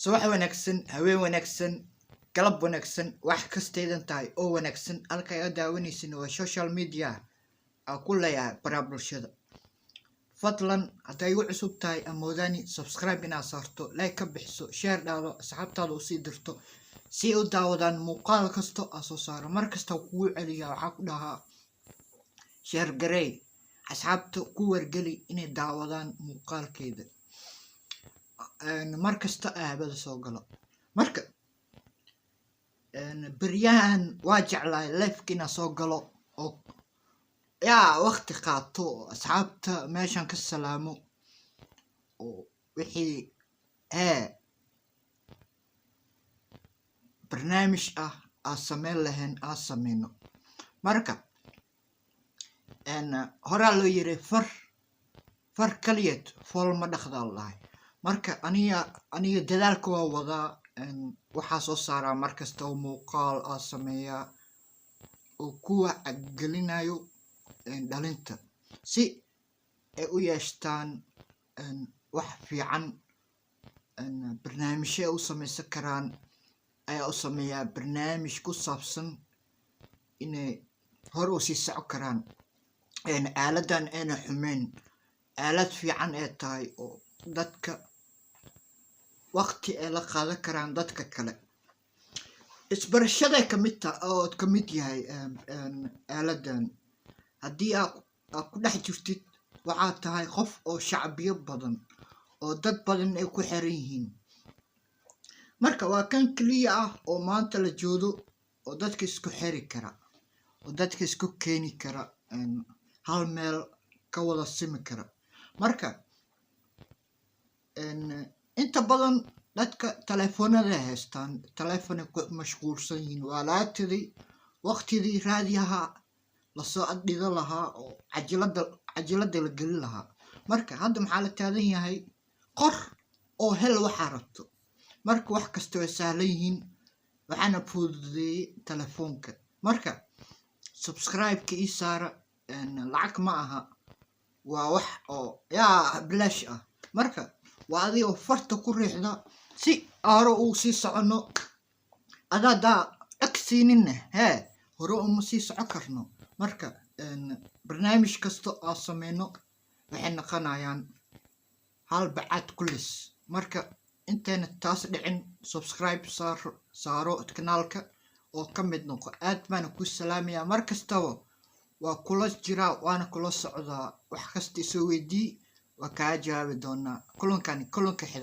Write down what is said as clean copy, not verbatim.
صباح ونكسن هوين ونكسن قلب ونكسن wax kastaydan tahay oo wanaagsan halka ay daawanaysin waa social media ku leeyahay bara bulshada fadlan haday u cusub tahay amoodani subscribe ina saarto like ka bixiso share dhaado asxaabtaada u sii dirto si u daawadaan muuqaal kasto soo saaro mar kasta kugu celiya waxa ku dhahaa share garey asxaabta ku wargali inay daawadaan muuqaalkeeda mar kasta aabada soo galo marka بريان واجع لايفكنا سوقلو او يا وقت قاطو اصحابته ماشان كالسلامو وحي برنامج اسمين لهن اسمينو مركا ان هورا لو يري فر كليت فول ما دخل الله مركا انيا ددالك ودا waxaa soo saaraa markasta oo muuqaal sameeya oo kuwa gelinayo dhalinta si ay u yeeshtaan wax fiican barnaamijyo u samaysan karaan ayaa u sameeya barnaamij ku saabsan inay hor u sii socon karaan aaladan ayna xumeyn aalad fiican ay tahay oo dadka waqti ay la qaadan karaan dadka kale isbarashada ka mid yahay aaladan haddii aad ku dhex jirtid waxaad tahay qof oo shacbiyo badan oo dad badan ay ku xiran yihiin marka waa kan kaliya oo maanta la joodo oo dadka isku xiri kara oo dadka isku keeni kara hal meel ka wada simi kara marka inta badan dadka telefoonada haystaan telefoonka ku mashquulsan yihiin waa laatidii waqtidii raadiyaha la soo adhiga lahaa oo cajalada la gelin lahaa marka hadda maxaa la taadan yahay qor oo hel waxa rabto marka wax kasta way sahlan yihiin waxaana fududeeyay telefoonka marka subscribe-ka ii saara lacag ma aha waa wax oo bilaash marka waa adiga farta ku riixda si aaro uu sii socono adada aksiinina hore uma sii socon karno marka barnaamij kasto aan sameyno waxay noqonayaan hal bacad kulis marka intayna taas dhicin subscribe saaro kanaalka oo ka mid noqo aad baan ku salaamayaa mar kastaba waa kula jira waana kula socdaa wax kasta soo weydii وكاجا بدون كلن كان كلن كحدا